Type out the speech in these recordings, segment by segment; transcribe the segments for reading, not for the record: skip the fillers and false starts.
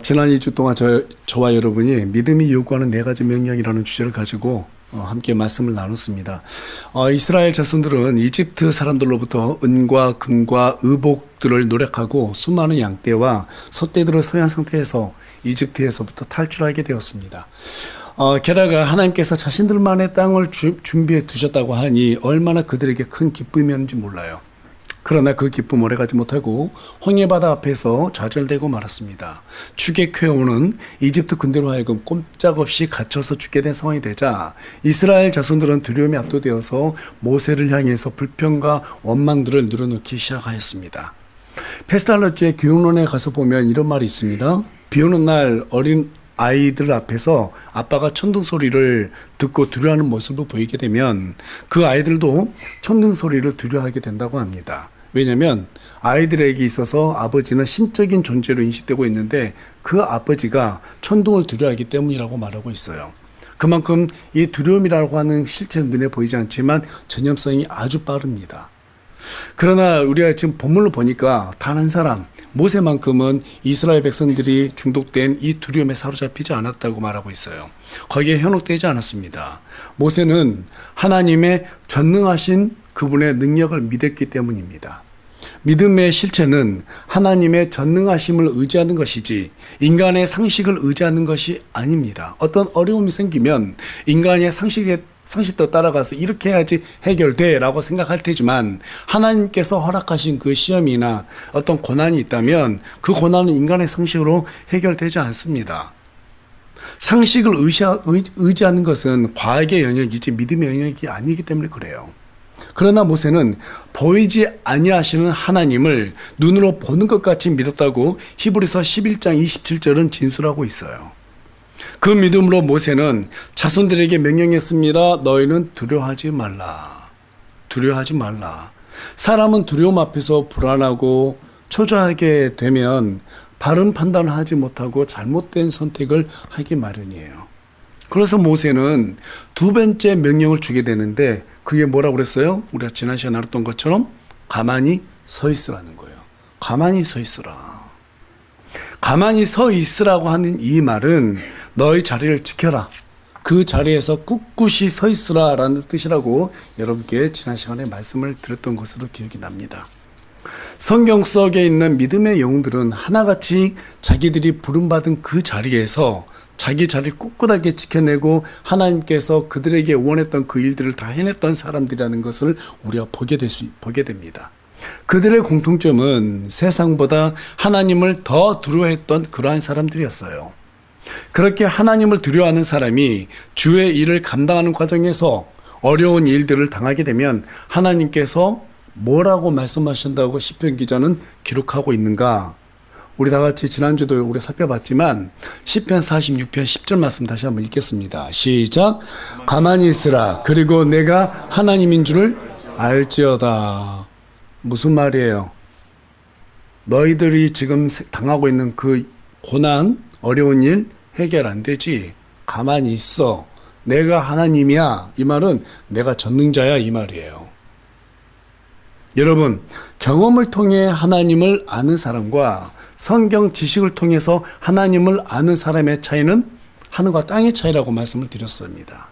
지난 2주 동안 저와 여러분이 믿음이 요구하는 네 가지 명령이라는 주제를 가지고 함께 말씀을 나눴습니다. 이스라엘 자손들은 이집트 사람들로부터 은과 금과 의복들을 노력하고 수많은 양떼와 소떼들을 소유한 상태에서 이집트에서부터 탈출하게 되었습니다. 게다가 하나님께서 자신들만의 땅을 준비해 두셨다고 하니 얼마나 그들에게 큰 기쁨이었는지 몰라요. 그러나 그 기쁨 오래가지 못하고 홍해바다 앞에서 좌절되고 말았습니다. 추격해오는 이집트 군대로 하여금 꼼짝없이 갇혀서 죽게 된 상황이 되자 이스라엘 자손들은 두려움에 압도되어서 모세를 향해서 불평과 원망들을 늘어놓기 시작하였습니다. 페스탈러즈의 교육론에 가서 보면 이런 말이 있습니다. 비 오는 날 어린 아이들 앞에서 아빠가 천둥 소리를 듣고 두려워하는 모습을 보이게 되면 그 아이들도 천둥 소리를 두려워하게 된다고 합니다. 왜냐하면 아이들에게 있어서 아버지는 신적인 존재로 인식되고 있는데 그 아버지가 천둥을 두려워하기 때문이라고 말하고 있어요. 그만큼 이 두려움이라고 하는 실체는 눈에 보이지 않지만 전염성이 아주 빠릅니다. 그러나 우리가 지금 본문을 보니까 단 한 사람, 모세만큼은 이스라엘 백성들이 중독된 이 두려움에 사로잡히지 않았다고 말하고 있어요. 거기에 현혹되지 않았습니다. 모세는 하나님의 전능하신 그분의 능력을 믿었기 때문입니다. 믿음의 실체는 하나님의 전능하심을 의지하는 것이지 인간의 상식을 의지하는 것이 아닙니다. 어떤 어려움이 생기면 인간의 상식도 따라가서 이렇게 해야지 해결돼 라고 생각할 테지만 하나님께서 허락하신 그 시험이나 어떤 고난이 있다면 그 고난은 인간의 상식으로 해결되지 않습니다. 상식을 의지하는 것은 과학의 영역이지 믿음의 영역이 아니기 때문에 그래요. 그러나 모세는 보이지 아니하시는 하나님을 눈으로 보는 것 같이 믿었다고 히브리서 11장 27절은 진술하고 있어요. 그 믿음으로 모세는 자손들에게 명령했습니다. 너희는 두려워하지 말라. 두려워하지 말라. 사람은 두려움 앞에서 불안하고 초조하게 되면 바른 판단을 하지 못하고 잘못된 선택을 하기 마련이에요. 그래서 모세는 두 번째 명령을 주게 되는데 그게 뭐라고 그랬어요? 우리가 지난 시간에 나눴던 것처럼 가만히 서 있으라는 거예요. 가만히 서 있으라. 가만히 서 있으라고 하는 이 말은 너희 자리를 지켜라. 그 자리에서 꿋꿋이 서 있으라 라는 뜻이라고 여러분께 지난 시간에 말씀을 드렸던 것으로 기억이 납니다. 성경 속에 있는 믿음의 영웅들은 하나같이 자기들이 부름받은 그 자리에서 자기 자리를 꿋꿋하게 지켜내고 하나님께서 그들에게 원했던 그 일들을 다 해냈던 사람들이라는 것을 우리가 보게 됩니다. 그들의 공통점은 세상보다 하나님을 더 두려워했던 그러한 사람들이었어요. 그렇게 하나님을 두려워하는 사람이 주의 일을 감당하는 과정에서 어려운 일들을 당하게 되면 하나님께서 뭐라고 말씀하신다고 시편 기자는 기록하고 있는가? 우리 다 같이 지난주도 우리 살펴봤지만 시편 46편 10절 말씀 다시 한번 읽겠습니다. 시작. 가만히 있으라. 그리고 내가 하나님인 줄을 알지어다. 무슨 말이에요? 너희들이 지금 당하고 있는 그 고난, 어려운 일 해결 안 되지. 가만히 있어. 내가 하나님이야. 이 말은 내가 전능자야 이 말이에요. 여러분, 경험을 통해 하나님을 아는 사람과 성경 지식을 통해서 하나님을 아는 사람의 차이는 하늘과 땅의 차이라고 말씀을 드렸습니다.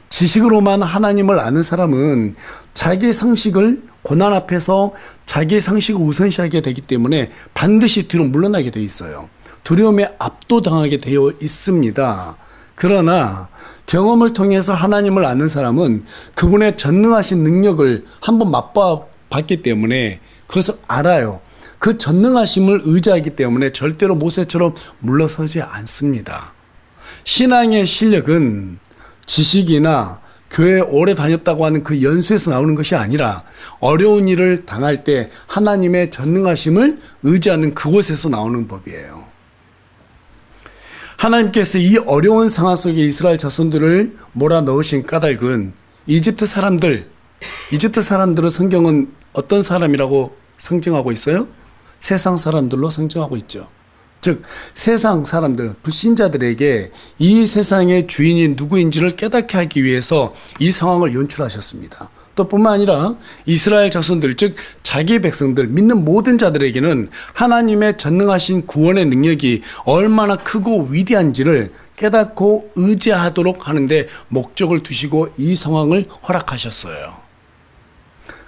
지식으로만 하나님을 아는 사람은 자기 상식을 고난 앞에서 자기 상식을 우선시하게 되기 때문에 반드시 뒤로 물러나게 돼 있어요. 두려움에 압도당하게 되어 있습니다. 그러나 경험을 통해서 하나님을 아는 사람은 그분의 전능하신 능력을 한번 맛봤기 때문에 그것을 알아요. 그 전능하심을 의지하기 때문에 절대로 모세처럼 물러서지 않습니다. 신앙의 실력은 지식이나 교회에 오래 다녔다고 하는 그 연수에서 나오는 것이 아니라 어려운 일을 당할 때 하나님의 전능하심을 의지하는 그곳에서 나오는 법이에요. 하나님께서 이 어려운 상황 속에 이스라엘 자손들을 몰아넣으신 까닭은 이집트 사람들은 성경은 어떤 사람이라고 상징하고 있어요? 세상 사람들로 상징하고 있죠. 즉 세상 사람들, 불신자들에게 이 세상의 주인이 누구인지를 깨닫게 하기 위해서 이 상황을 연출하셨습니다. 또 뿐만 아니라 이스라엘 자손들, 즉 자기 백성들, 믿는 모든 자들에게는 하나님의 전능하신 구원의 능력이 얼마나 크고 위대한지를 깨닫고 의지하도록 하는데 목적을 두시고 이 상황을 허락하셨어요.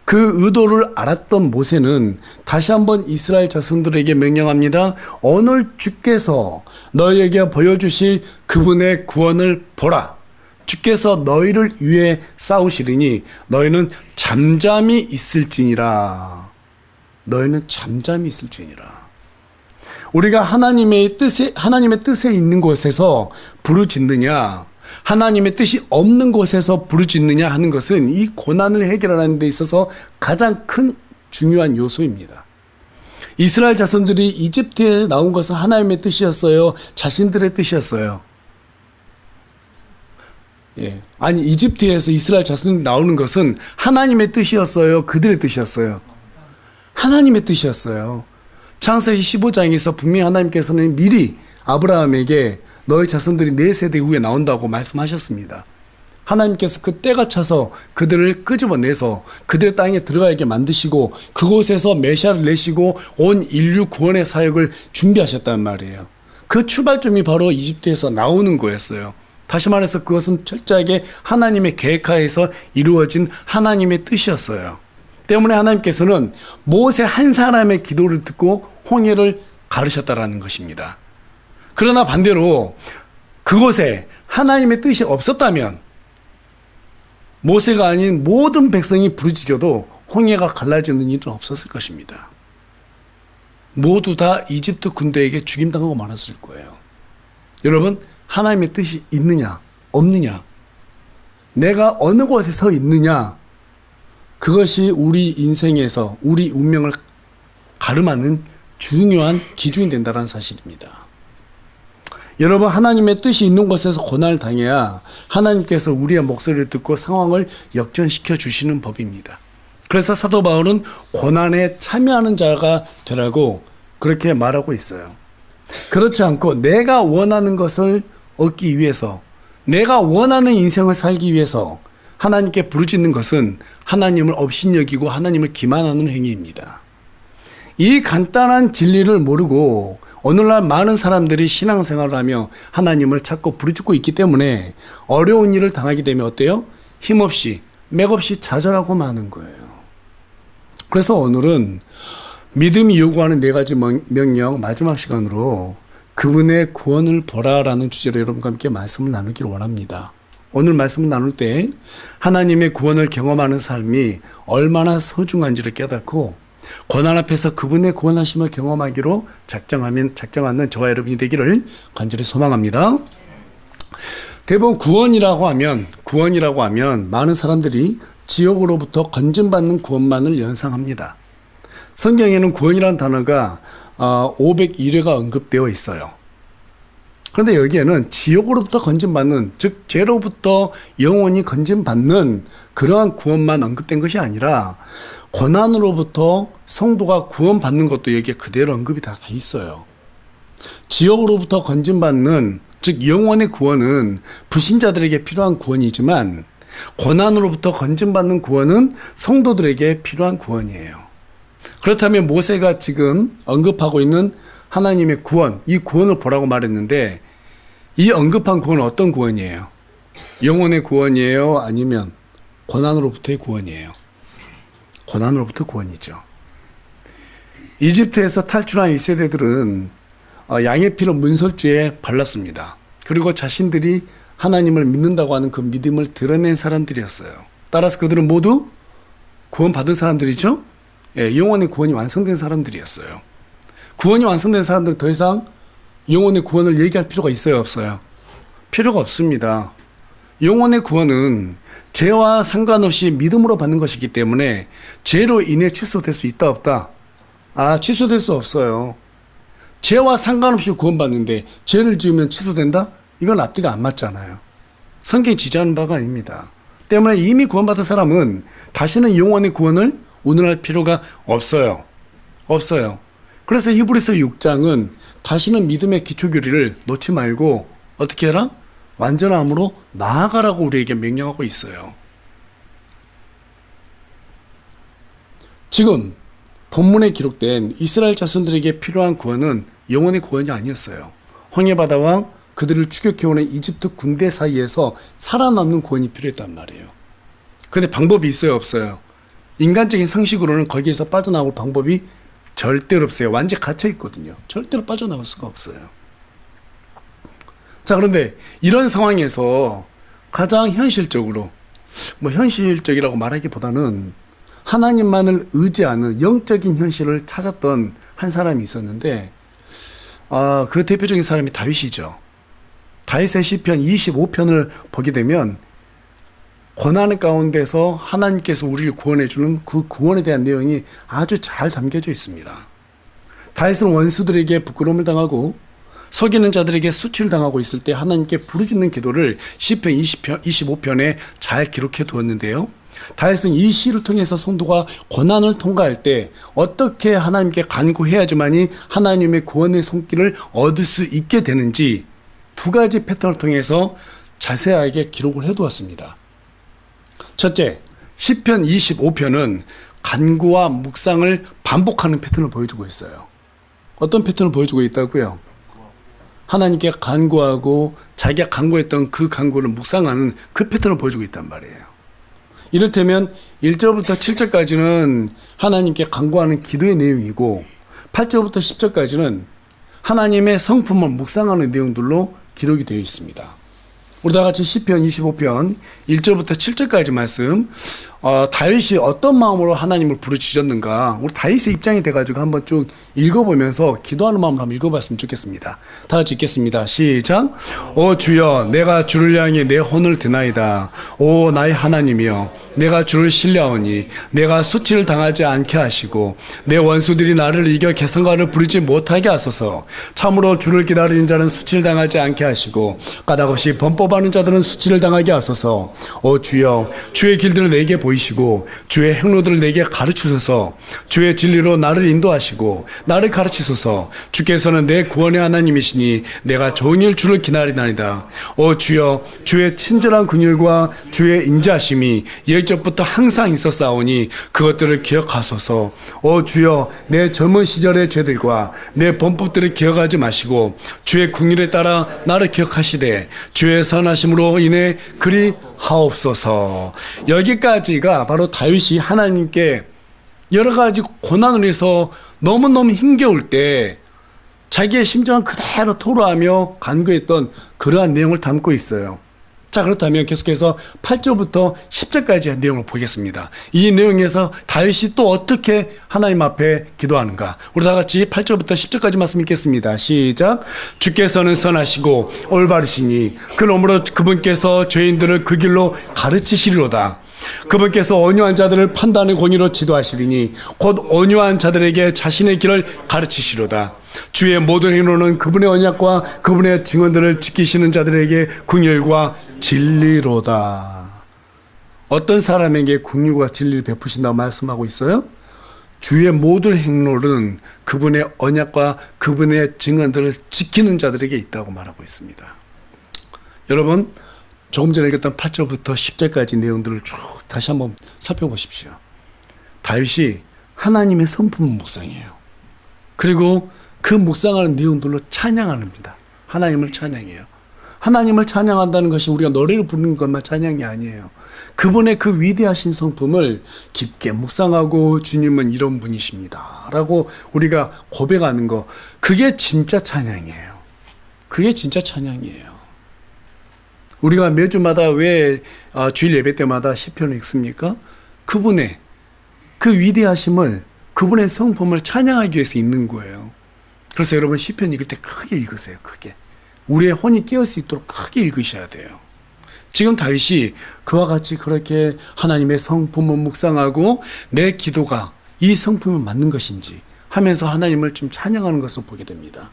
그 의도를 알았던 모세는 다시 한번 이스라엘 자손들에게 명령합니다. 오늘 주께서 너희에게 보여주실 그분의 구원을 보라. 주께서 너희를 위해 싸우시리니 너희는 잠잠히 있을지니라. 너희는 잠잠히 있을지니라. 우리가 하나님의 뜻에 있는 곳에서 부르짖느냐, 하나님의 뜻이 없는 곳에서 부르짖느냐 하는 것은 이 고난을 해결하는 데 있어서 가장 큰 중요한 요소입니다. 이스라엘 자손들이 이집트에 나온 것은 하나님의 뜻이었어요? 자신들의 뜻이었어요? 아니, 이집트에서 이스라엘 자손들이 나오는 것은 하나님의 뜻이었어요? 그들의 뜻이었어요? 하나님의 뜻이었어요. 창세기 15장에서 분명히 하나님께서는 미리 아브라함에게 너희 자손들이 4세대 후에 나온다고 말씀하셨습니다. 하나님께서 그 때가 차서 그들을 끄집어내서 그들의 땅에 들어가게 만드시고 그곳에서 메시아를 내시고 온 인류 구원의 사역을 준비하셨단 말이에요. 그 출발점이 바로 이집트에서 나오는 거였어요. 다시 말해서 그것은 철저하게 하나님의 계획하에서 이루어진 하나님의 뜻이었어요. 때문에 하나님께서는 모세 한 사람의 기도를 듣고 홍해를 가르셨다라는 것입니다. 그러나 반대로 그곳에 하나님의 뜻이 없었다면 모세가 아닌 모든 백성이 부르짖어도 홍해가 갈라지는 일은 없었을 것입니다. 모두 다 이집트 군대에게 죽임당하고 말았을 거예요. 여러분, 하나님의 뜻이 있느냐 없느냐, 내가 어느 곳에 서 있느냐, 그것이 우리 인생에서 우리 운명을 가름하는 중요한 기준이 된다는 사실입니다. 여러분, 하나님의 뜻이 있는 곳에서 고난을 당해야 하나님께서 우리의 목소리를 듣고 상황을 역전시켜 주시는 법입니다. 그래서 사도 바울은 고난에 참여하는 자가 되라고 그렇게 말하고 있어요. 그렇지 않고 내가 원하는 것을 얻기 위해서, 내가 원하는 인생을 살기 위해서 하나님께 부르짖는 것은 하나님을 업신여기고 하나님을 기만하는 행위입니다. 이 간단한 진리를 모르고 오늘날 많은 사람들이 신앙생활을 하며 하나님을 찾고 부르짖고 있기 때문에 어려운 일을 당하게 되면 어때요? 힘없이, 맥없이 좌절하고 마는 거예요. 그래서 오늘은 믿음이 요구하는 4가지 명령 마지막 시간으로 그분의 구원을 보라라는 주제로 여러분과 함께 말씀을 나누기를 원합니다. 오늘 말씀을 나눌 때 하나님의 구원을 경험하는 삶이 얼마나 소중한지를 깨닫고 고난 앞에서 그분의 구원하심을 경험하기로 작정하는 저와 여러분이 되기를 간절히 소망합니다. 대부분 구원이라고 하면 많은 사람들이 지옥으로부터 건진받는 구원만을 연상합니다. 성경에는 구원이라는 단어가 501회가 언급되어 있어요. 그런데 여기에는 지옥으로부터 건진받는, 즉 죄로부터 영원히 건진받는 그러한 구원만 언급된 것이 아니라 고난으로부터 성도가 구원받는 것도 여기에 그대로 언급이 다 있어요. 지옥으로부터 건진받는, 즉 영원의 구원은 불신자들에게 필요한 구원이지만 고난으로부터 건진받는 구원은 성도들에게 필요한 구원이에요. 그렇다면 모세가 지금 언급하고 있는 하나님의 구원, 이 구원을 보라고 말했는데 이 언급한 구원은 어떤 구원이에요? 영혼의 구원이에요? 아니면 고난으로부터의 구원이에요? 고난으로부터 구원이죠. 이집트에서 탈출한 1세대들은 양의 피를 문설주에 발랐습니다. 그리고 자신들이 하나님을 믿는다고 하는 그 믿음을 드러낸 사람들이었어요. 따라서 그들은 모두 구원받은 사람들이죠. 영혼의 구원이 완성된 사람들이었어요. 구원이 완성된 사람들은 더 이상 영혼의 구원을 얘기할 필요가 있어요, 없어요? 필요가 없습니다. 영혼의 구원은 죄와 상관없이 믿음으로 받는 것이기 때문에 죄로 인해 취소될 수 있다, 없다? 취소될 수 없어요. 죄와 상관없이 구원받는데 죄를 지으면 취소된다? 이건 앞뒤가 안 맞잖아요. 성경이 지지하는 바가 아닙니다. 때문에 이미 구원받은 사람은 다시는 영혼의 구원을 운운할 필요가 없어요. 그래서 히브리서 6장은 다시는 믿음의 기초교리를 놓지 말고 어떻게 해라? 완전함으로 나아가라고 우리에게 명령하고 있어요. 지금 본문에 기록된 이스라엘 자손들에게 필요한 구원은 영원의 구원이 아니었어요. 홍해바다와 그들을 추격해오는 이집트 군대 사이에서 살아남는 구원이 필요했단 말이에요. 그런데 방법이 있어요, 없어요? 인간적인 상식으로는 거기에서 빠져나올 방법이 절대로 없어요. 완전히 갇혀 있거든요. 절대로 빠져나올 수가 없어요. 자, 그런데 이런 상황에서 가장 현실적으로, 현실적이라고 말하기보다는 하나님만을 의지하는 영적인 현실을 찾았던 한 사람이 있었는데, 그 대표적인 사람이 다윗이죠. 다윗의 시편 25편을 보게 되면 고난 가운데서 하나님께서 우리를 구원해주는 그 구원에 대한 내용이 아주 잘 담겨져 있습니다. 다윗은 원수들에게 부끄러움을 당하고 속이는 자들에게 수치를 당하고 있을 때 하나님께 부르짖는 기도를 시편 25편에 잘 기록해 두었는데요. 다윗은 이 시를 통해서 성도가 고난을 통과할 때 어떻게 하나님께 간구해야지만이 하나님의 구원의 손길을 얻을 수 있게 되는지 두 가지 패턴을 통해서 자세하게 기록을 해두었습니다. 첫째, 시편 25편은 간구와 묵상을 반복하는 패턴을 보여주고 있어요. 어떤 패턴을 보여주고 있다고요? 하나님께 간구하고 자기가 간구했던 그 간구를 묵상하는 그 패턴을 보여주고 있단 말이에요. 이를테면 1절부터 7절까지는 하나님께 간구하는 기도의 내용이고 8절부터 10절까지는 하나님의 성품을 묵상하는 내용들로 기록이 되어 있습니다. 우리 다 같이 시편 25편 1절부터 7절까지 말씀, 다윗이 어떤 마음으로 하나님을 부르짖었는가, 우리 다윗의 입장이 돼가지고 한번 쭉 읽어보면서 기도하는 마음으로 한번 읽어봤으면 좋겠습니다. 다 같이 읽겠습니다. 시작. 오 주여, 내가 주를 향해 내 혼을 드나이다. 오 나의 하나님이여, 내가 주를 신뢰하오니 내가 수치를 당하지 않게 하시고 내 원수들이 나를 이겨 개성가를 부리지 못하게 하소서. 참으로 주를 기다리는 자는 수치를 당하지 않게 하시고 까닭없이 범법하는 자들은 수치를 당하게 하소서. 오 주여, 주의 길들을 내게 보이시고 주의 행로들을 내게 가르치소서. 주의 진리로 나를 인도하시고 나를 가르치소서. 주께서는 내 구원의 하나님이시니 내가 종일 주를 기다리나이다. 오 주여, 주의 친절한 긍휼과 주의 인자하심이 옛적부터 항상 있었사오니 그것들을 기억하소서. 오 주여, 내 젊은 시절의 죄들과 내 범법들을 기억하지 마시고 주의 긍휼에 따라 나를 기억하시되 주의 선하심으로 인해 그리 하옵소서. 여기까지가 바로 다윗이 하나님께 여러 가지 고난을 해서 너무너무 힘겨울 때 자기의 심정을 그대로 토로하며 간구했던 그러한 내용을 담고 있어요. 자, 그렇다면 계속해서 8절부터 10절까지의 내용을 보겠습니다. 이 내용에서 다윗이 또 어떻게 하나님 앞에 기도하는가, 우리 다 같이 8절부터 10절까지 말씀 읽겠습니다. 시작. 주께서는 선하시고 올바르시니 그러므로 그분께서 죄인들을 그 길로 가르치시리로다. 그분께서 온유한 자들을 판단의 공의로 지도하시리니 곧 온유한 자들에게 자신의 길을 가르치시로다. 주의 모든 행로는 그분의 언약과 그분의 증언들을 지키시는 자들에게 긍휼과 진리로다. 어떤 사람에게 긍휼과 진리를 베푸신다고 말씀하고 있어요? 주의 모든 행로는 그분의 언약과 그분의 증언들을 지키는 자들에게 있다고 말하고 있습니다. 여러분, 조금 전에 읽었던 8절부터 10절까지 내용들을 쭉 다시 한번 살펴보십시오. 다윗이 하나님의 성품을 묵상해요. 그리고 그 묵상하는 내용들로 찬양합니다. 하나님을 찬양해요. 하나님을 찬양한다는 것이 우리가 노래를 부르는 것만 찬양이 아니에요. 그분의 그 위대하신 성품을 깊게 묵상하고 주님은 이런 분이십니다 라고 우리가 고백하는 거, 그게 진짜 찬양이에요. 그게 진짜 찬양이에요. 우리가 매주마다 왜 주일 예배 때마다 시편을 읽습니까? 그분의 그 위대하심을, 그분의 성품을 찬양하기 위해서 읽는 거예요. 그래서 여러분 시편 읽을 때 크게 읽으세요. 크게. 우리의 혼이 깨어 수 있도록 크게 읽으셔야 돼요. 지금 다윗이 그와 같이 그렇게 하나님의 성품을 묵상하고 내 기도가 이 성품에 맞는 것인지 하면서 하나님을 좀 찬양하는 것을 보게 됩니다.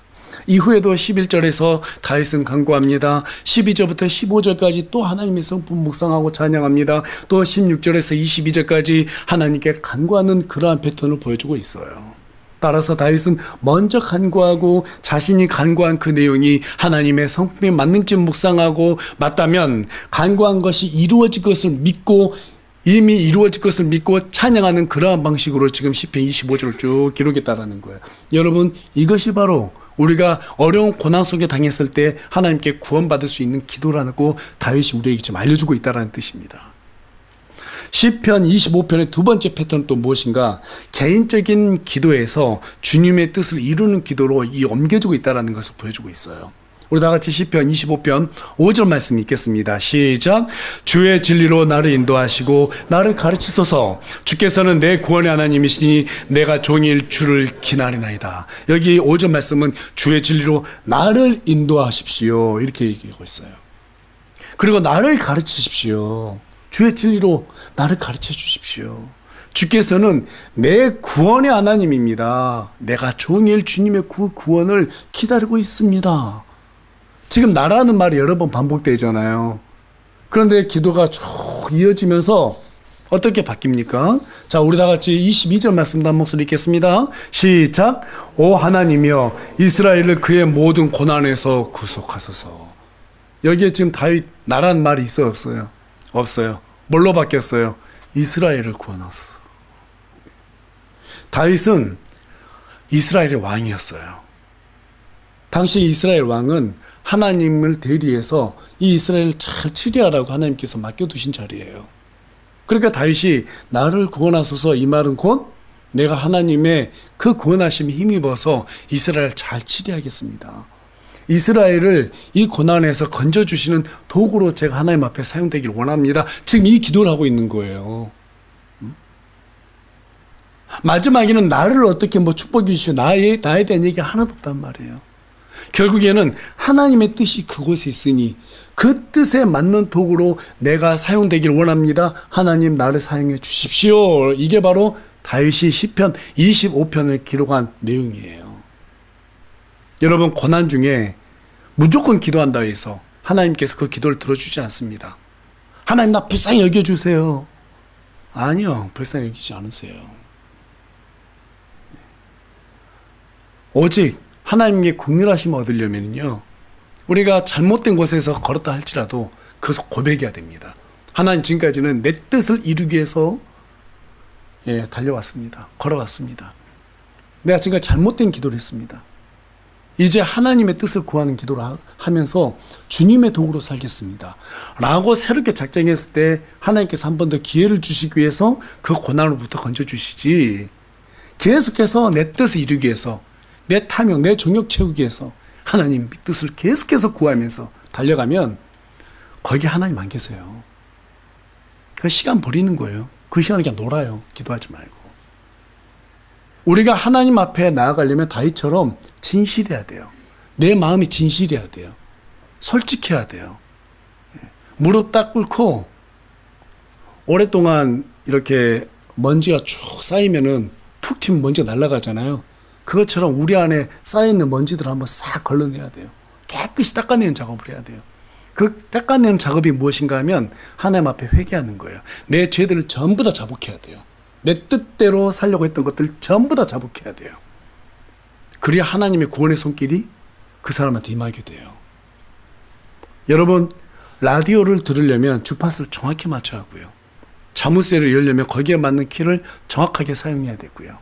이후에도 11절에서 다윗은 간구합니다. 12절부터 15절까지 또 하나님의 성품 묵상하고 찬양합니다. 또 16절에서 22절까지 하나님께 간구하는 그러한 패턴을 보여주고 있어요. 따라서 다윗은 먼저 간구하고 자신이 간구한 그 내용이 하나님의 성품에 맞는지 묵상하고 맞다면 간구한 것이 이루어질 것을 믿고 이미 이루어질 것을 믿고 찬양하는 그러한 방식으로 지금 시편 25절을 쭉 기록했다라는 거예요. 여러분, 이것이 바로 우리가 어려운 고난 속에 당했을 때 하나님께 구원받을 수 있는 기도라고 다윗이 우리에게 지금 알려주고 있다는 뜻입니다. 시편 25편의 두 번째 패턴은 또 무엇인가? 개인적인 기도에서 주님의 뜻을 이루는 기도로 옮겨주고 있다는 것을 보여주고 있어요. 우리 다 같이 시편 25편 5절 말씀 읽겠습니다. 시작. 주의 진리로 나를 인도하시고 나를 가르치소서. 주께서는 내 구원의 하나님이시니 내가 종일 주를 기나리나이다. 여기 5절 말씀은 주의 진리로 나를 인도하십시오, 이렇게 얘기하고 있어요. 그리고 나를 가르치십시오. 주의 진리로 나를 가르쳐 주십시오. 주께서는 내 구원의 하나님입니다. 내가 종일 주님의 구원을 기다리고 있습니다. 지금 나라는 말이 여러 번 반복되잖아요. 그런데 기도가 쭉 이어지면서 어떻게 바뀝니까? 자, 우리 다 같이 22절 말씀도 한 목소리 읽겠습니다. 시작. 오 하나님이여, 이스라엘을 그의 모든 고난에서 구속하소서. 여기에 지금 다윗 나라는 말이 있어요, 없어요? 없어요. 뭘로 바뀌었어요? 이스라엘을 구원하소서. 다윗은 이스라엘의 왕이었어요. 당시 이스라엘 왕은 하나님을 대리해서 이 이스라엘을 잘 치리하라고 하나님께서 맡겨두신 자리예요. 그러니까 다윗이 나를 구원하소서, 이 말은 곧 내가 하나님의 그 구원하심에 힘입어서 이스라엘을 잘 치리하겠습니다. 이스라엘을 이 고난에서 건져주시는 도구로 제가 하나님 앞에 사용되길 원합니다. 지금 이 기도를 하고 있는 거예요. 마지막에는 나를 어떻게 축복해 주시오, 나에 대한 얘기가 하나도 없단 말이에요. 결국에는 하나님의 뜻이 그곳에 있으니 그 뜻에 맞는 도구로 내가 사용되길 원합니다. 하나님 나를 사용해 주십시오. 이게 바로 다윗이 시편 25편을 기록한 내용이에요. 여러분, 고난 중에 무조건 기도한다 해서 하나님께서 그 기도를 들어주지 않습니다. 하나님 나 불쌍히 여겨주세요. 아니요, 불쌍히 여기지 않으세요. 오직 하나님의 긍휼하심을 얻으려면요, 우리가 잘못된 곳에서 걸었다 할지라도 그것을 고백해야 됩니다. 하나님, 지금까지는 내 뜻을 이루기 위해서 달려왔습니다. 걸어왔습니다. 내가 지금까지 잘못된 기도를 했습니다. 이제 하나님의 뜻을 구하는 기도를 하면서 주님의 도구로 살겠습니다 라고 새롭게 작정했을 때 하나님께서 한 번 더 기회를 주시기 위해서 그 고난으로부터 건져주시지, 계속해서 내 뜻을 이루기 위해서, 내 탐욕, 내 정욕 채우기 위해서 하나님 뜻을 계속해서 구하면서 달려가면 거기 하나님 안 계세요. 그 시간 버리는 거예요. 그 시간에 그냥 놀아요. 기도하지 말고. 우리가 하나님 앞에 나아가려면 다윗처럼 진실해야 돼요. 내 마음이 진실해야 돼요. 솔직해야 돼요. 무릎 딱 꿇고 오랫동안 이렇게 먼지가 쭉 쌓이면은 툭 치면 먼지가 날아가잖아요. 그것처럼 우리 안에 쌓여있는 먼지들을 한번 싹 걸러내야 돼요. 깨끗이 닦아내는 작업을 해야 돼요. 그 닦아내는 작업이 무엇인가 하면 하나님 앞에 회개하는 거예요. 내 죄들을 전부 다 자복해야 돼요. 내 뜻대로 살려고 했던 것들 전부 다 자복해야 돼요. 그래야 하나님의 구원의 손길이 그 사람한테 임하게 돼요. 여러분, 라디오를 들으려면 주파수를 정확히 맞춰야 하고요. 자물쇠를 열려면 거기에 맞는 키를 정확하게 사용해야 되고요.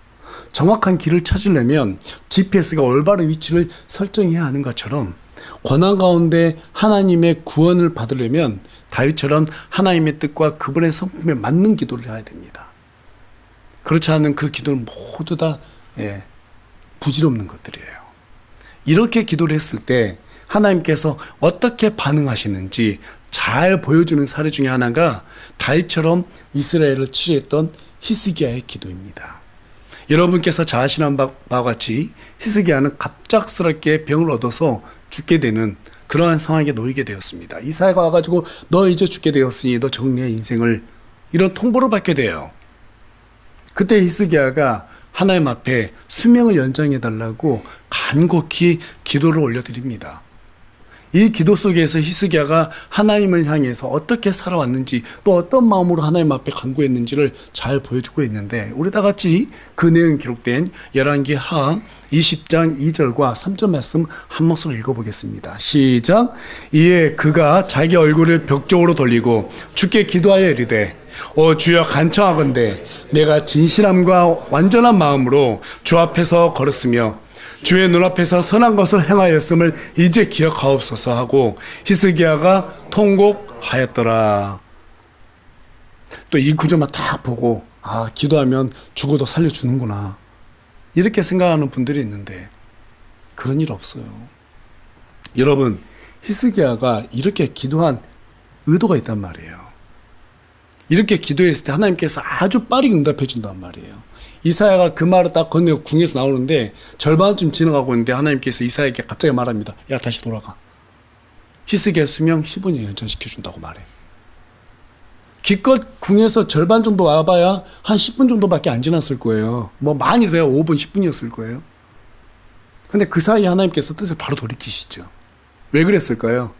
정확한 길을 찾으려면 GPS가 올바른 위치를 설정해야 하는 것처럼 고난 가운데 하나님의 구원을 받으려면 다윗처럼 하나님의 뜻과 그분의 성품에 맞는 기도를 해야 됩니다. 그렇지 않은 그 기도는 모두 다 부질없는 것들이에요. 이렇게 기도를 했을 때 하나님께서 어떻게 반응하시는지 잘 보여주는 사례 중에 하나가 다윗처럼 이스라엘을 치유했던 히스기야의 기도입니다. 여러분께서 잘 아시는 바와 같이 히스기야는 갑작스럽게 병을 얻어서 죽게 되는 그러한 상황에 놓이게 되었습니다. 이사야가 와가지고 너 이제 죽게 되었으니 너 정리해 인생을, 이런 통보를 받게 돼요. 그때 히스기야가 하나님 앞에 수명을 연장해달라고 간곡히 기도를 올려드립니다. 이 기도 속에서 히스기야가 하나님을 향해서 어떻게 살아왔는지, 또 어떤 마음으로 하나님 앞에 간구했는지를 잘 보여주고 있는데, 우리 다 같이 그 내용이 기록된 열왕기하 20장 2절과 3절 말씀 한 목소리로 읽어보겠습니다. 시작. 이에 그가 자기 얼굴을 벽 쪽으로 돌리고 주께 기도하여 이르되 주여 간청하건대 내가 진실함과 완전한 마음으로 주 앞에서 걸었으며 주의 눈앞에서 선한 것을 행하였음을 이제 기억하옵소서 하고 히스기야가 통곡하였더라. 또 이 구절만 딱 보고 기도하면 죽어도 살려주는구나 이렇게 생각하는 분들이 있는데 그런 일 없어요. 여러분, 히스기야가 이렇게 기도한 의도가 있단 말이에요. 이렇게 기도했을 때 하나님께서 아주 빠르게 응답해 준단 말이에요. 이사야가 그 말을 딱 건네고 궁에서 나오는데 절반쯤 지나가고 있는데 하나님께서 이사야에게 갑자기 말합니다. 야, 다시 돌아가. 히스기야 수명 15년 연장시켜 준다고 말해. 기껏 궁에서 절반 정도 와봐야 한 10분 정도밖에 안 지났을 거예요. 뭐 많이 돼야 5분, 10분이었을 거예요. 근데 그 사이에 하나님께서 뜻을 바로 돌이키시죠. 왜 그랬을까요?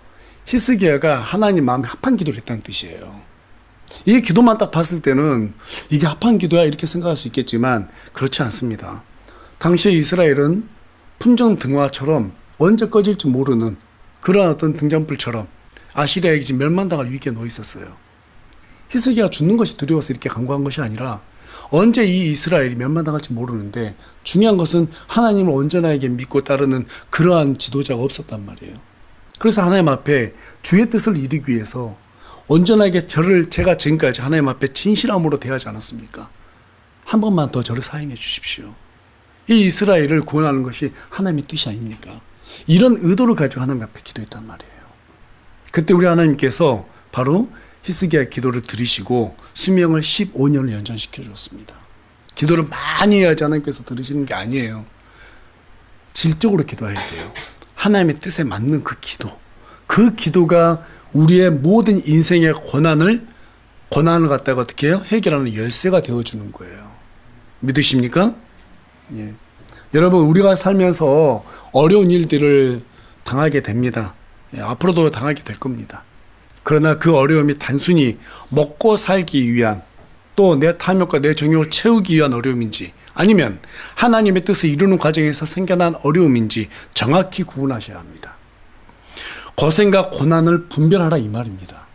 히스기야가 하나님 마음에 합한 기도를 했다는 뜻이에요. 이 기도만 딱 봤을 때는 이게 합한 기도야 이렇게 생각할 수 있겠지만 그렇지 않습니다. 당시에 이스라엘은 풍정 등화처럼 언제 꺼질지 모르는 그런 어떤 등잔불처럼 아시리아에게 지금 멸망당할 위기에 놓여 있었어요. 히스기야가 죽는 것이 두려워서 이렇게 간구한 것이 아니라 언제 이 이스라엘이 멸망당할지 모르는데 중요한 것은 하나님을 온전하게 믿고 따르는 그러한 지도자가 없었단 말이에요. 그래서 하나님 앞에 주의 뜻을 이루기 위해서 온전하게 제가 지금까지 하나님 앞에 진실함으로 대하지 않았습니까? 한 번만 더 저를 사용해 주십시오. 이 이스라엘을 구원하는 것이 하나님의 뜻이 아닙니까? 이런 의도를 가지고 하나님 앞에 기도했단 말이에요. 그때 우리 하나님께서 바로 히스기야의 기도를 들으시고 수명을 15년을 연장시켜 줬습니다. 기도를 많이 해야지 하나님께서 들으시는 게 아니에요. 질적으로 기도해야 돼요. 하나님의 뜻에 맞는 그 기도가 우리의 모든 인생의 고난을 갖다가 어떻게 해요? 해결하는 열쇠가 되어주는 거예요. 믿으십니까? 예. 여러분, 우리가 살면서 어려운 일들을 당하게 됩니다. 예, 앞으로도 당하게 될 겁니다. 그러나 그 어려움이 단순히 먹고 살기 위한 또 내 탐욕과 내 정욕을 채우기 위한 어려움인지 아니면 하나님의 뜻을 이루는 과정에서 생겨난 어려움인지 정확히 구분하셔야 합니다. 고생과 고난을 분별하라 이 말입니다.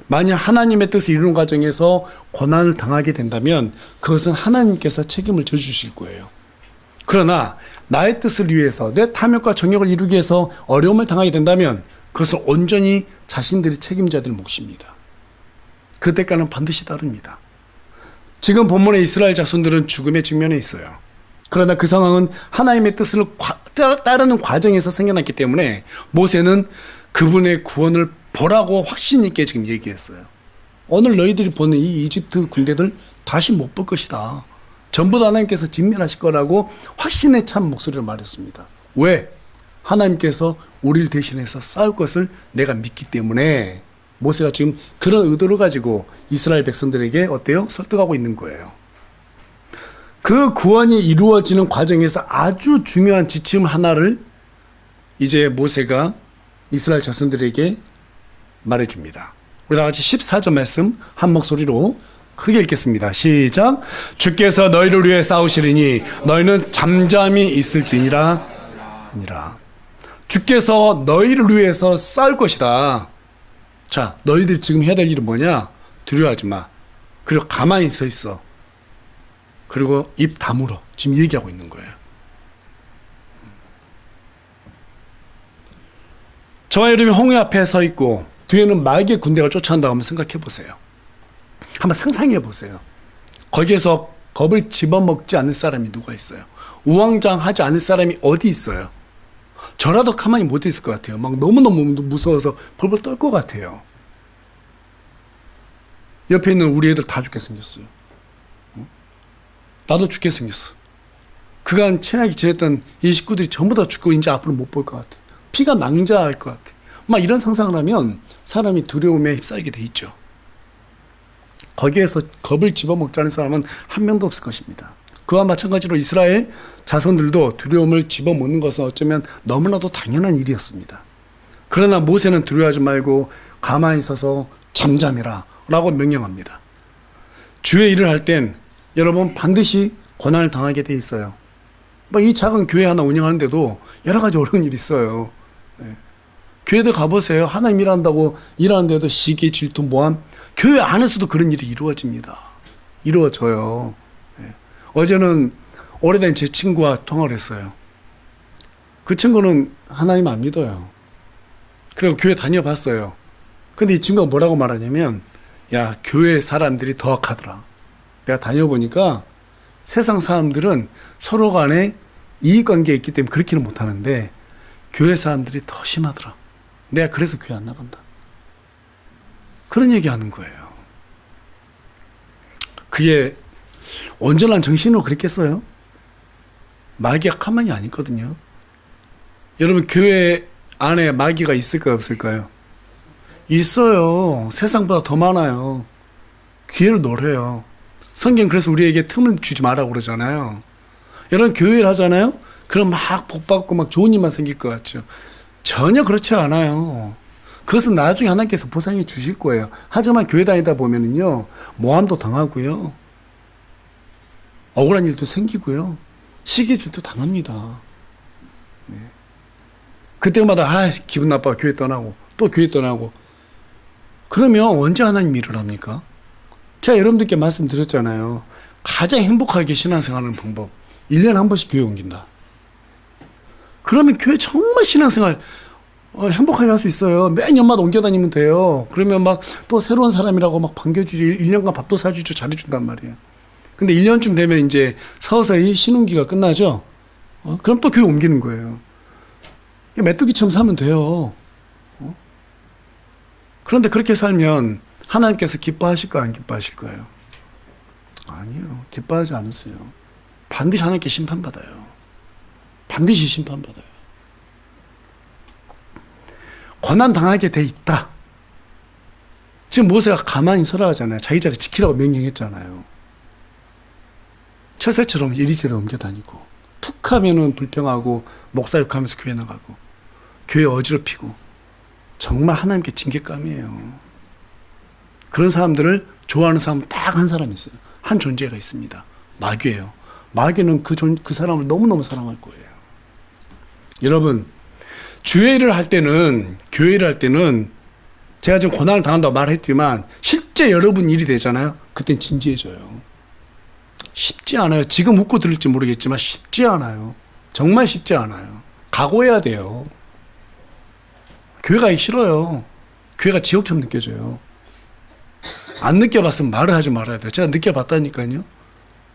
만약 하나님의 뜻을 이루는 과정에서 고난을 당하게 된다면 그것은 하나님께서 책임을 져주실 거예요. 그러나 나의 뜻을 위해서 내 탐욕과 정욕을 이루기 위해서 어려움을 당하게 된다면 그것은 온전히 자신들이 책임져야 될 몫입니다. 그 대가는 반드시 따릅니다. 지금 본문의 이스라엘 자손들은 죽음에 직면해 있어요. 그러나 그 상황은 하나님의 뜻을 따르는 과정에서 생겨났기 때문에 모세는 그분의 구원을 보라고 확신 있게 지금 얘기했어요. 오늘 너희들이 보는 이 이집트 군대들 다시 못 볼 것이다. 전부 다 하나님께서 진멸하실 거라고 확신에 찬 목소리를 말했습니다. 왜? 하나님께서 우리를 대신해서 싸울 것을 내가 믿기 때문에 모세가 지금 그런 의도를 가지고 이스라엘 백성들에게 어때요? 설득하고 있는 거예요. 그 구원이 이루어지는 과정에서 아주 중요한 지침 하나를 이제 모세가 이스라엘 자손들에게 말해줍니다. 우리 다 같이 14절 말씀 한 목소리로 크게 읽겠습니다. 시작. 주께서 너희를 위해 싸우시리니 너희는 잠잠히 있을지니라. 아니라 주께서 너희를 위해서 싸울 것이다. 자, 너희들이 지금 해야 될 일은 뭐냐? 두려워하지 마. 그리고 가만히 서 있어. 그리고 입 다물어. 지금 얘기하고 있는 거예요. 저와 여러분이 홍해 앞에 서 있고 뒤에는 마귀의 군대가 쫓아온다고 한번 생각해 보세요. 한번 상상해 보세요. 거기에서 겁을 집어먹지 않을 사람이 누가 있어요? 우왕좌왕하지 않을 사람이 어디 있어요? 저라도 가만히 못 있을 것 같아요. 막 너무너무 무서워서 벌벌 떨 것 같아요. 옆에 있는 우리 애들 다 죽게 생겼어요. 나도 죽게 생겼어. 그간 친하게 지냈던 이 식구들이 전부 다 죽고 이제 앞으로 못 볼 것 같아. 피가 낭자할 것 같아. 막 이런 상상을 하면 사람이 두려움에 휩싸이게 돼 있죠. 거기에서 겁을 집어먹자는 사람은 한 명도 없을 것입니다. 그와 마찬가지로 이스라엘 자손들도 두려움을 집어먹는 것은 어쩌면 너무나도 당연한 일이었습니다. 그러나 모세는 두려워하지 말고 가만히 서서 잠잠해라 라고 명령합니다. 주의 일을 할 땐 여러분 반드시 고난을 당하게 돼 있어요. 뭐 이 작은 교회 하나 운영하는데도 여러 가지 어려운 일이 있어요. 교회도 가보세요. 하나님 일한다고 일하는데도 시기, 질투, 모함. 교회 안에서도 그런 일이 이루어집니다. 이루어져요. 예. 어제는 오래된 제 친구와 통화를 했어요. 그 친구는 하나님 안 믿어요. 그리고 교회 다녀봤어요. 근데 이 친구가 뭐라고 말하냐면, 야, 교회 사람들이 더 악하더라. 내가 다녀보니까 세상 사람들은 서로 간에 이익관계가 있기 때문에 그렇게는 못하는데 교회 사람들이 더 심하더라. 내가 그래서 교회 안 나간다. 그런 얘기하는 거예요. 그게 온전한 정신으로 그랬겠어요? 마귀가 가만히 안 있거든요. 여러분, 교회 안에 마귀가 있을까요, 없을까요? 있어요. 세상보다 더 많아요. 기회를 노려요. 성경 그래서 우리에게 틈을 주지 말라고 그러잖아요. 여러분, 교회를 하잖아요? 그럼 막 복받고 막 좋은 일만 생길 것 같죠. 전혀 그렇지 않아요. 그것은 나중에 하나님께서 보상해 주실 거예요. 하지만 교회 다니다 보면은요, 모함도 당하고요, 억울한 일도 생기고요, 시기질도 당합니다. 네. 그때마다 기분 나빠 교회 떠나고 또 교회 떠나고. 그러면 언제 하나님 일을 합니까? 제가 여러분들께 말씀드렸잖아요. 가장 행복하게 신앙생활하는 방법, 1년에 한 번씩 교회 옮긴다. 그러면 교회 정말 신앙생활 행복하게 할 수 있어요. 매년마다 옮겨다니면 돼요. 그러면 막 또 새로운 사람이라고 막 반겨주지, 1년간 밥도 사주죠. 잘해준단 말이에요. 근데 1년쯤 되면 이제 서서히 신혼기가 끝나죠. 그럼 또 교회 옮기는 거예요. 메뚜기처럼 살면 돼요. 그런데 그렇게 살면 하나님께서 기뻐하실까요, 안 기뻐하실까요? 아니요. 기뻐하지 않으세요. 반드시 하나님께 심판받아요. 반드시 심판받아요. 고난당하게 돼 있다. 지금 모세가 가만히 서라 하잖아요. 자기 자리 지키라고 명령했잖아요. 처새처럼 이리저리 옮겨다니고, 툭 하면은 불평하고 목사욕하면서 교회 나가고 교회 어지럽히고, 정말 하나님께 징계감이에요. 그런 사람들을 좋아하는 사람은 딱 한 사람이 있어요. 한 존재가 있습니다. 마귀예요. 마귀는 그 사람을 너무너무 사랑할 거예요. 여러분, 주일을 할 때는, 교회를 할 때는 제가 지금 고난을 당한다고 말했지만 실제 여러분 일이 되잖아요. 그땐 진지해져요. 쉽지 않아요. 지금 웃고 들을지 모르겠지만 쉽지 않아요. 정말 쉽지 않아요. 각오해야 돼요. 교회 가기 싫어요. 교회가 지옥처럼 느껴져요. 안 느껴봤으면 말을 하지 말아야 돼요. 제가 느껴봤다니까요.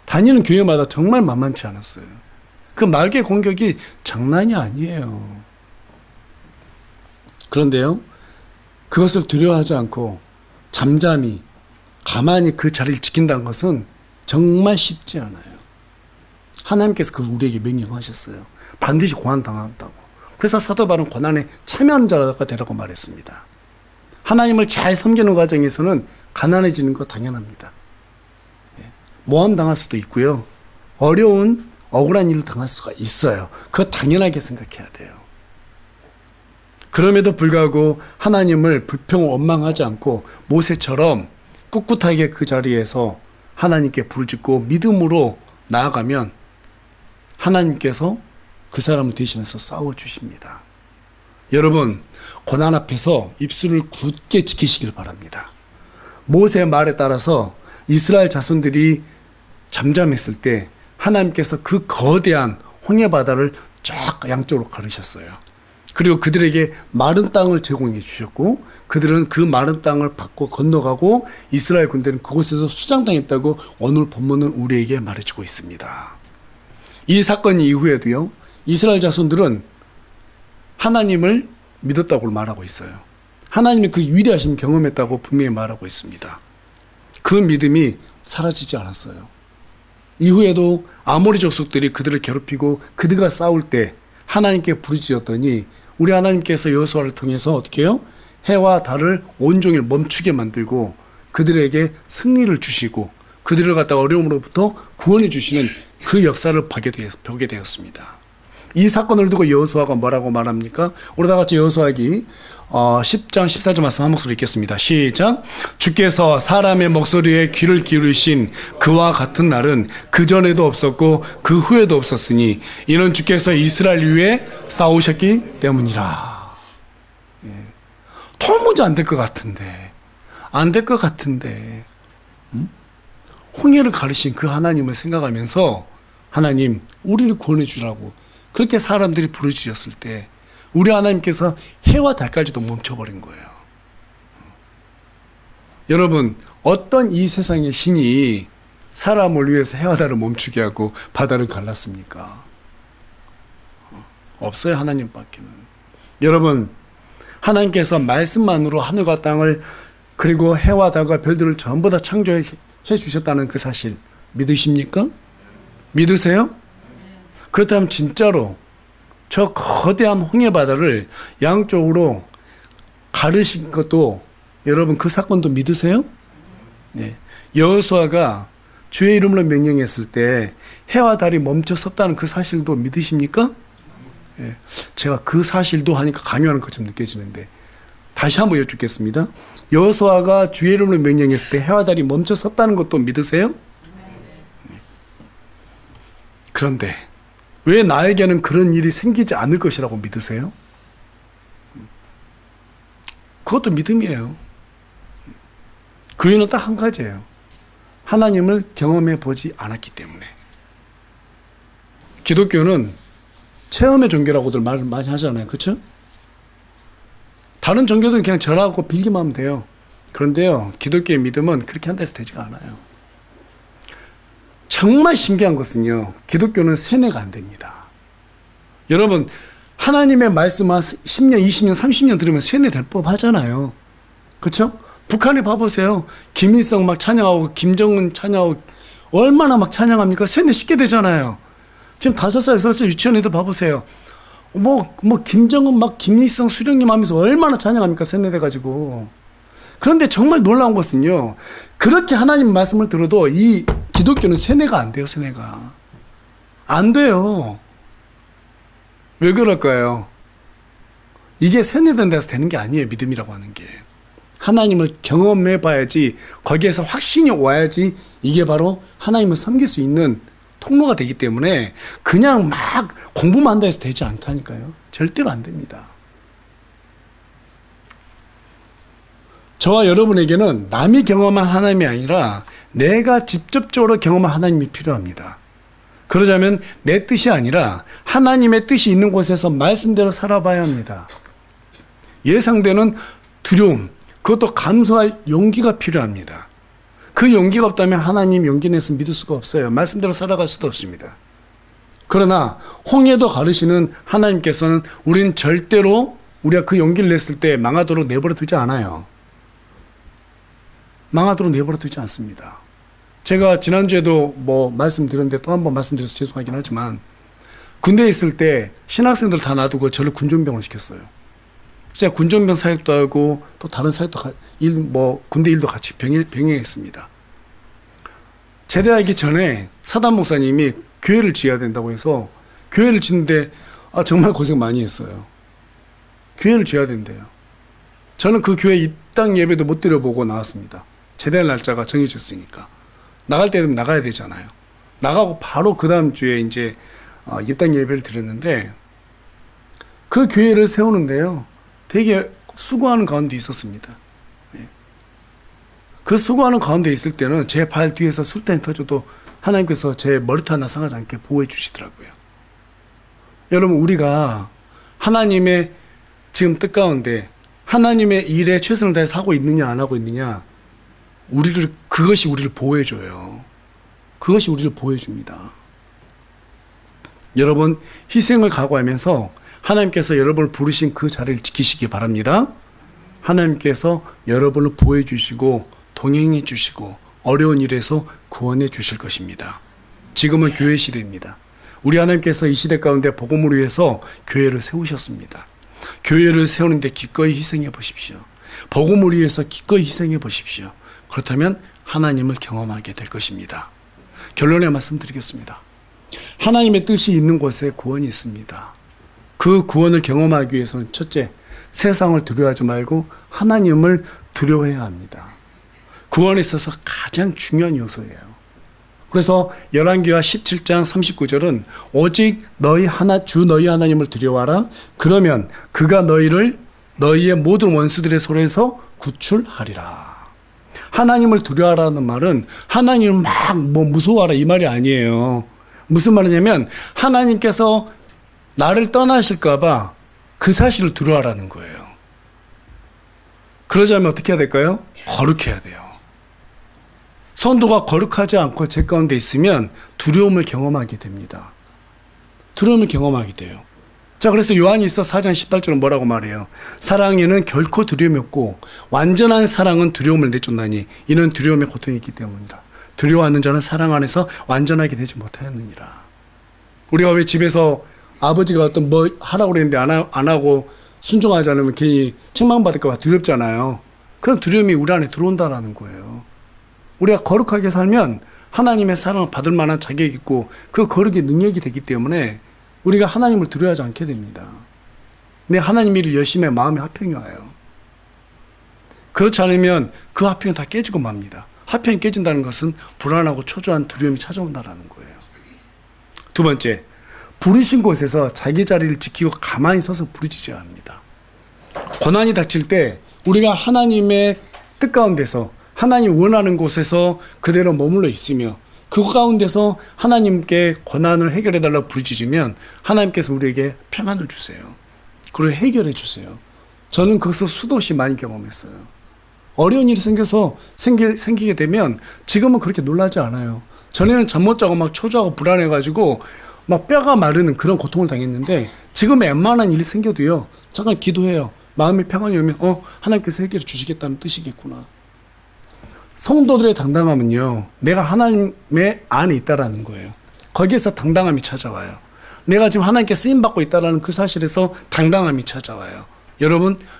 다니는 교회마다 정말 만만치 않았어요. 그 마귀의 공격이 장난이 아니에요. 그런데요, 그것을 두려워하지 않고 잠잠히 가만히 그 자리를 지킨다는 것은 정말 쉽지 않아요. 하나님께서 그걸 우리에게 명령하셨어요. 반드시 고난당한다고. 그래서 사도 바울은 고난에 참여하는 자가 되라고 말했습니다. 하나님을 잘 섬기는 과정에서는 가난해지는 거 당연합니다. 모함 당할 수도 있고요, 어려운 억울한 일을 당할 수가 있어요. 그거 당연하게 생각해야 돼요. 그럼에도 불구하고 하나님을 불평 원망하지 않고 모세처럼 꿋꿋하게 그 자리에서 하나님께 부르짖고 믿음으로 나아가면 하나님께서 그 사람을 대신해서 싸워주십니다. 여러분, 고난 앞에서 입술을 굳게 지키시길 바랍니다. 모세의 말에 따라서 이스라엘 자손들이 잠잠했을 때 하나님께서 그 거대한 홍해바다를 쫙 양쪽으로 가르셨어요. 그리고 그들에게 마른 땅을 제공해 주셨고, 그들은 그 마른 땅을 밟고 건너가고 이스라엘 군대는 그곳에서 수장당했다고 오늘 본문은 우리에게 말해주고 있습니다. 이 사건 이후에도요, 이스라엘 자손들은 하나님을 믿었다고 말하고 있어요. 하나님의 그 위대하심 경험했다고 분명히 말하고 있습니다. 그 믿음이 사라지지 않았어요. 이후에도 아모리 족속들이 그들을 괴롭히고 그들과 싸울 때 하나님께 부르짖었더니 우리 하나님께서 여호수아를 통해서 어떻게 해요? 해와 달을 온종일 멈추게 만들고 그들에게 승리를 주시고 그들을 갖다가 어려움으로부터 구원해 주시는 그 역사를 보게 되었습니다. 이 사건을 두고 여호수아가 뭐라고 말합니까? 우리 다 같이 여호수아기 10장 14절 말씀 한 목소리 읽겠습니다. 시작. 주께서 사람의 목소리에 귀를 기울이신 그와 같은 날은 그전에도 없었고 그 후에도 없었으니 이는 주께서 이스라엘 위에 싸우셨기 때문이라. 도무지 안 될 것 같은데, 안 될 것 같은데, 홍해를 가르신 그 하나님을 생각하면서 하나님, 우리를 구원해 주라고 그렇게 사람들이 부르짖었을 때 우리 하나님께서 해와 달까지도 멈춰버린 거예요. 여러분, 어떤 이 세상의 신이 사람을 위해서 해와 달을 멈추게 하고 바다를 갈랐습니까? 없어요, 하나님밖에는. 여러분, 하나님께서 말씀만으로 하늘과 땅을 그리고 해와 달과 별들을 전부 다 창조해 주셨다는 그 사실 믿으십니까? 믿으세요? 그렇다면 진짜로 저 거대한 홍해 바다를 양쪽으로 가르신 것도 여러분 그 사건도 믿으세요? 네. 여호수아가 주의 이름으로 명령했을 때 해와 달이 멈춰 섰다는 그 사실도 믿으십니까? 네. 제가 그 사실도 하니까 강요하는 것처럼 느껴지는데 다시 한번 여쭙겠습니다. 여호수아가 주의 이름으로 명령했을 때 해와 달이 멈춰 섰다는 것도 믿으세요? 네. 그런데 왜 나에게는 그런 일이 생기지 않을 것이라고 믿으세요? 그것도 믿음이에요. 그 이유는 딱 한 가지예요. 하나님을 경험해 보지 않았기 때문에. 기독교는 체험의 종교라고들 말 많이 하잖아요. 그렇죠? 다른 종교들은 그냥 절하고 빌기만 하면 돼요. 그런데요, 기독교의 믿음은 그렇게 한다 해서 되지가 않아요. 정말 신기한 것은요, 기독교는 세뇌가 안 됩니다. 여러분, 하나님의 말씀 한 10년, 20년, 30년 들으면 세뇌될 법 하잖아요. 그렇죠? 북한에 봐보세요. 김일성 막 찬양하고 김정은 찬양하고 얼마나 막 찬양합니까? 세뇌 쉽게 되잖아요. 지금 5살, 6살 유치원 애들 봐보세요. 김정은 막 김일성 수령님 하면서 얼마나 찬양합니까? 세뇌돼가지고. 그런데 정말 놀라운 것은요, 그렇게 하나님 말씀을 들어도 이 기독교는 세뇌가 안 돼요, 세뇌가. 안 돼요. 왜 그럴까요? 이게 세뇌된 데서 되는 게 아니에요, 믿음이라고 하는 게. 하나님을 경험해 봐야지, 거기에서 확신이 와야지 이게 바로 하나님을 섬길 수 있는 통로가 되기 때문에 그냥 막 공부만 한다 해서 되지 않다니까요. 절대로 안 됩니다. 저와 여러분에게는 남이 경험한 하나님이 아니라 내가 직접적으로 경험한 하나님이 필요합니다. 그러자면 내 뜻이 아니라 하나님의 뜻이 있는 곳에서 말씀대로 살아봐야 합니다. 예상되는 두려움, 그것도 감수할 용기가 필요합니다. 그 용기가 없다면 하나님 용기 내서 믿을 수가 없어요. 말씀대로 살아갈 수도 없습니다. 그러나 홍해도 가르시는 하나님께서는 우리는 절대로 우리가 그 용기를 냈을 때 망하도록 내버려 두지 않아요. 망하도록 내버려 두지 않습니다. 제가 지난주에도 말씀드렸는데 또 한 번 말씀드려서 죄송하긴 하지만 군대에 있을 때 신학생들 다 놔두고 저를 군종병을 시켰어요. 제가 군종병 사역도 하고 또 다른 사역도 군대 일도 같이 병행했습니다. 제대하기 전에 사단 목사님이 교회를 지어야 된다고 해서 교회를 짓는데 정말 고생 많이 했어요. 교회를 지어야 된대요. 저는 그 교회 입당 예배도 못 드려보고 나왔습니다. 제대할 날짜가 정해졌으니까. 나갈 때는 나가야 되잖아요. 나가고 바로 그 다음 주에 이제 입당 예배를 드렸는데 그 교회를 세우는데요, 되게 수고하는 가운데 있었습니다. 그 수고하는 가운데 있을 때는 제 발 뒤에서 술탄이 터져도 하나님께서 제 머리털 하나 상하지 않게 보호해 주시더라고요. 여러분, 우리가 하나님의 지금 뜻 가운데 하나님의 일에 최선을 다해서 하고 있느냐 안 하고 있느냐, 그것이 우리를 보호해줘요. 그것이 우리를 보호해줍니다. 여러분, 희생을 각오하면서 하나님께서 여러분을 부르신 그 자리를 지키시기 바랍니다. 하나님께서 여러분을 보호해 주시고 동행해 주시고 어려운 일에서 구원해 주실 것입니다. 지금은 교회 시대입니다. 우리 하나님께서 이 시대 가운데 복음을 위해서 교회를 세우셨습니다. 교회를 세우는데 기꺼이 희생해 보십시오. 복음을 위해서 기꺼이 희생해 보십시오. 그렇다면 하나님을 경험하게 될 것입니다. 결론의 말씀 드리겠습니다. 하나님의 뜻이 있는 곳에 구원이 있습니다. 그 구원을 경험하기 위해서는 첫째, 세상을 두려워하지 말고 하나님을 두려워해야 합니다. 구원에 있어서 가장 중요한 요소예요. 그래서 열왕기하 17장 39절은 오직 주 너희 하나님을 두려워하라. 그러면 그가 너희를 너희의 모든 원수들의 손에서 구출하리라. 하나님을 두려워하라는 말은 하나님을 막 무서워하라 이 말이 아니에요. 무슨 말이냐면 하나님께서 나를 떠나실까봐 그 사실을 두려워하라는 거예요. 그러자면 어떻게 해야 될까요? 거룩해야 돼요. 성도가 거룩하지 않고 제 가운데 있으면 두려움을 경험하게 됩니다. 두려움을 경험하게 돼요. 자, 그래서 요한일서 4장 18절은 뭐라고 말해요? 사랑에는 결코 두려움이 없고 완전한 사랑은 두려움을 내쫓나니 이는 두려움의 고통이 있기 때문이다. 두려워하는 자는 사랑 안에서 완전하게 되지 못하였느니라. 우리가 왜 집에서 아버지가 어떤 뭐 하라고 그랬는데 안 하고 순종하지 않으면 괜히 책망받을까 봐 두렵잖아요. 그런 두려움이 우리 안에 들어온다라는 거예요. 우리가 거룩하게 살면 하나님의 사랑을 받을 만한 자격이 있고 그 거룩이 능력이 되기 때문에 우리가 하나님을 두려워하지 않게 됩니다. 내 하나님 일을 열심히 해 마음이 화평이 와요. 그렇지 않으면 그 화평이 다 깨지고 맙니다. 화평이 깨진다는 것은 불안하고 초조한 두려움이 찾아온다는 거예요. 두 번째, 부르신 곳에서 자기 자리를 지키고 가만히 서서 부르짖어야 합니다. 고난이 닥칠 때 우리가 하나님의 뜻 가운데서 하나님 원하는 곳에서 그대로 머물러 있으며 그 가운데서 하나님께 고난을 해결해달라고 부르짖으면 하나님께서 우리에게 평안을 주세요. 그리고 해결해 주세요. 저는 그것을 수도 없이 많이 경험했어요. 어려운 일이 생기게 되면 지금은 그렇게 놀라지 않아요. 전에는 잠 못 자고 막 초조하고 불안해가지고 막 뼈가 마르는 그런 고통을 당했는데 지금 웬만한 일이 생겨도요. 잠깐 기도해요. 마음의 평안이 오면 하나님께서 해결해 주시겠다는 뜻이겠구나. 성도들의 당당함은요. 내가 하나님의 안에 있다라는 거예요. 거기에서 당당함이 찾아와요. 내가 지금 하나님께 쓰임받고 있다라는 그 사실에서 당당함이 찾아와요.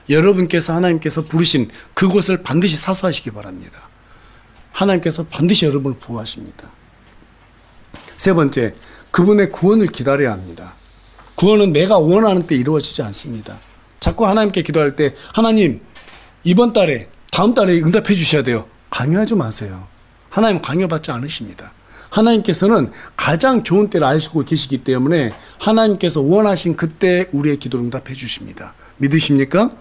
여러분께서 하나님께서 부르신 그곳을 반드시 사수하시기 바랍니다. 하나님께서 반드시 여러분을 보호하십니다. 세 번째, 그분의 구원을 기다려야 합니다. 구원은 내가 원하는 때 이루어지지 않습니다. 자꾸 하나님께 기도할 때 하나님 이번 달에 다음 달에 응답해 주셔야 돼요. 강요하지 마세요. 하나님 강요받지 않으십니다. 하나님께서는 가장 좋은 때를 아시고 계시기 때문에 하나님께서 원하신 그때 우리의 기도를 응답해 주십니다. 믿으십니까?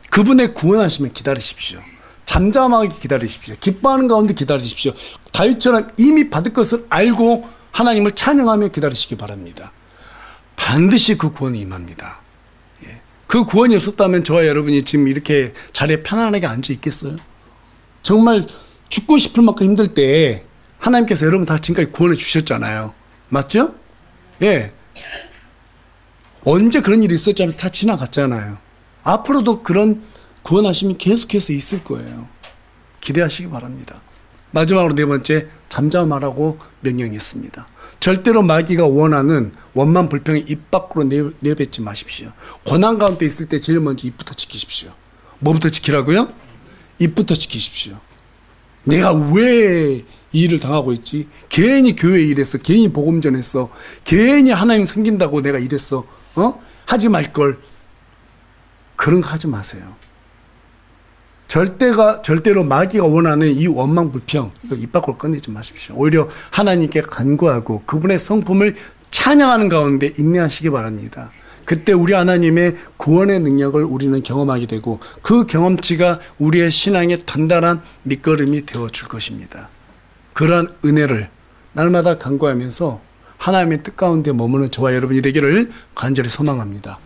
그분의 구원하시면 기다리십시오. 잠잠하게 기다리십시오. 기뻐하는 가운데 기다리십시오. 다윗처럼 이미 받을 것을 알고 하나님을 찬양하며 기다리시기 바랍니다. 반드시 그 구원이 임합니다. 그 구원이 없었다면 저와 여러분이 지금 이렇게 자리에 편안하게 앉아 있겠어요? 정말 죽고 싶을 만큼 힘들 때 하나님께서 여러분 다 지금까지 구원해 주셨잖아요. 맞죠? 예. 언제 그런 일이 있었지 하면서 다 지나갔잖아요. 앞으로도 그런 구원하심이 계속해서 있을 거예요. 기대하시기 바랍니다. 마지막으로 네 번째, 잠잠하라고 명령했습니다. 절대로 마귀가 원하는 원만 불평이 입 밖으로 내뱉지 마십시오. 고난 가운데 있을 때 제일 먼저 입부터 지키십시오. 뭐부터 지키라고요? 입부터 지키십시오. 내가 왜 이 일을 당하고 있지? 괜히 교회 일했어. 괜히 복음 전했어. 괜히 하나님 섬긴다고 내가 이랬어. 하지 말걸. 그런 거 하지 마세요. 절대로 마귀가 원하는 이 원망 불평 이거 입 밖으로 꺼내지 마십시오. 오히려 하나님께 간구하고 그분의 성품을 찬양하는 가운데 인내하시기 바랍니다. 그때 우리 하나님의 구원의 능력을 우리는 경험하게 되고 그 경험치가 우리의 신앙의 단단한 밑거름이 되어줄 것입니다. 그러한 은혜를 날마다 간구하면서 하나님의 뜻 가운데 머무는 저와 여러분이 되기를 간절히 소망합니다.